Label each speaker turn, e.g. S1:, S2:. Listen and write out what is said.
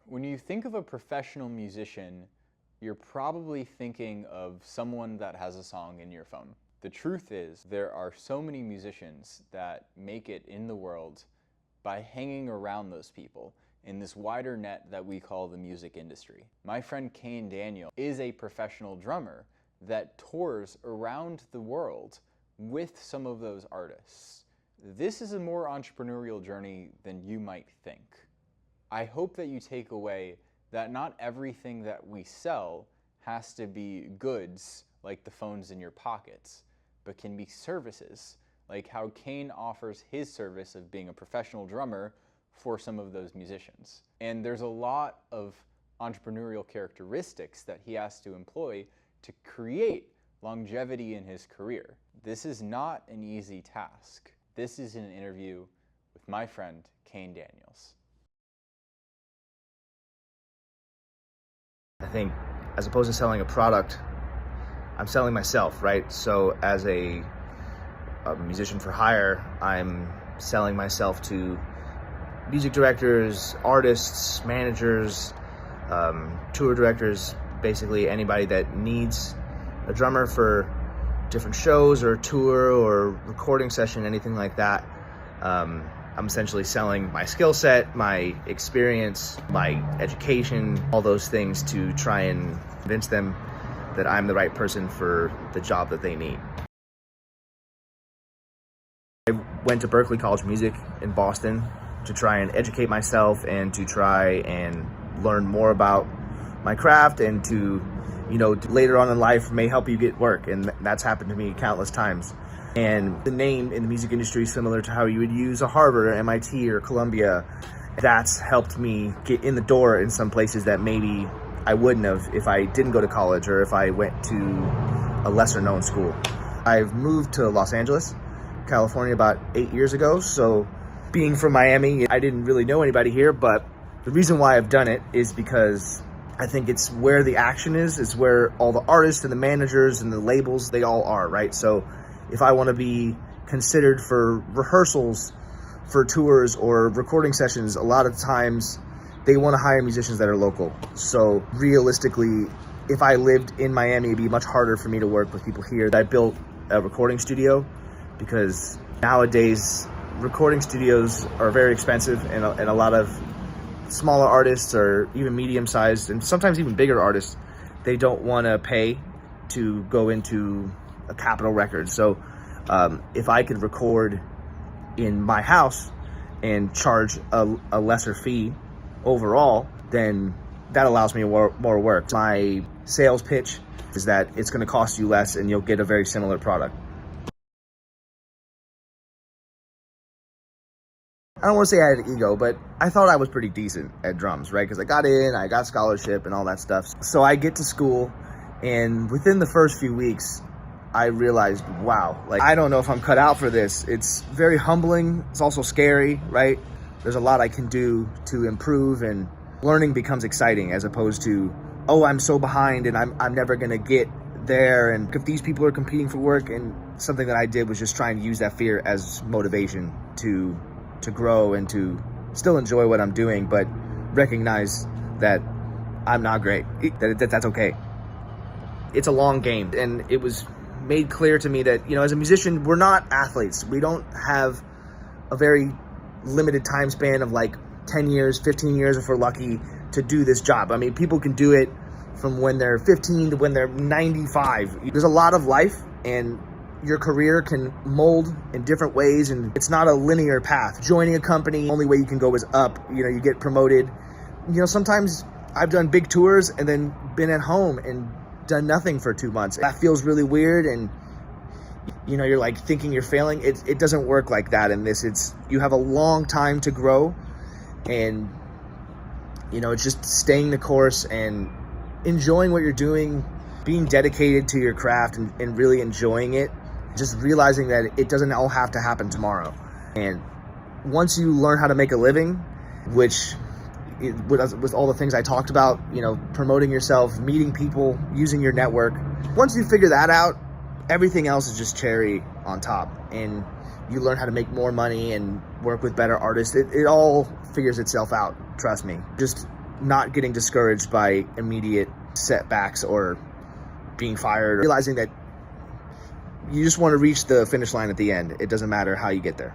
S1: When you think of a professional musician, you're probably thinking of someone that has a song in your phone. The truth is, there are so many musicians that make it in the world by hanging around those people in this wider net that we call the music industry. My friend Cain Daniel is a professional drummer that tours around the world with some of those artists. This is a more entrepreneurial journey than you might think. I hope that you take away that not everything that we sell has to be goods like the phones in your pockets, but can be services, like how Cain offers his service of being a professional drummer for some of those musicians. And there's a lot of entrepreneurial characteristics that he has to employ to create longevity in his career. This is not an easy task. This is an interview with my friend Cain Daniels.
S2: I think as opposed to selling a product, I'm selling myself, right? So as a musician for hire, I'm selling myself to music directors, artists, managers, tour directors, basically anybody that needs a drummer for different shows or a tour or recording session, anything like that. I'm essentially selling my skill set, my experience, my education, all those things to try and convince them that I'm the right person for the job that they need. I went to Berklee College of Music in Boston to try and educate myself and to try and learn more about my craft and to, later on in life may help you get work. And that's happened to me countless times. And the name in the music industry is similar to how you would use a Harvard or MIT or Columbia. That's helped me get in the door in some places that maybe I wouldn't have if I didn't go to college or if I went to a lesser known school. I've moved to Los Angeles, California about 8 years ago. So being from Miami, I didn't really know anybody here, but the reason why I've done it is because I think it's where the action is. It's where all the artists and the managers and the labels, they all are, right? So if I want to be considered for rehearsals, for tours or recording sessions, a lot of times they want to hire musicians that are local. So realistically, if I lived in Miami, it'd be much harder for me to work with people here. I built a recording studio because nowadays recording studios are very expensive, and a lot of smaller artists or even medium-sized and sometimes even bigger artists, they don't want to pay to go into a Capitol record. So if I could record in my house and charge a lesser fee overall, then that allows me more work. My sales pitch is that it's going to cost you less and you'll get a very similar product. I don't want to say I had an ego, but I thought I was pretty decent at drums, right? Because I got in, I got scholarship and all that stuff. So I get to school, and within the first few weeks, I realized, wow, I don't know if I'm cut out for this. It's very humbling. It's also scary, right? There's a lot I can do to improve, and learning becomes exciting as opposed to, oh, I'm so behind and I'm never going to get there. And if these people are competing for work, and something that I did was just try and use that fear as motivation to grow and to still enjoy what I'm doing, but recognize that I'm not great, that's okay. It's a long game, and it was made clear to me that, as a musician, we're not athletes. We don't have a very limited time span of 10 years, 15 years if we're lucky to do this job. I mean, people can do it from when they're 15 to when they're 95. There's a lot of life, and your career can mold in different ways, and it's not a linear path. Joining a company, the only way you can go is up. You get promoted. Sometimes I've done big tours and then been at home and done nothing for 2 months. That feels really weird, and you're thinking you're failing. It doesn't work like that in this. You have a long time to grow, and it's just staying the course and enjoying what you're doing, being dedicated to your craft and really enjoying it. Just realizing that it doesn't all have to happen tomorrow. And once you learn how to make a living, which with all the things I talked about, promoting yourself, meeting people, using your network, once you figure that out, everything else is just cherry on top. And you learn how to make more money and work with better artists. It all figures itself out, trust me. Just not getting discouraged by immediate setbacks or being fired, realizing that you just want to reach the finish line at the end. It doesn't matter how you get there.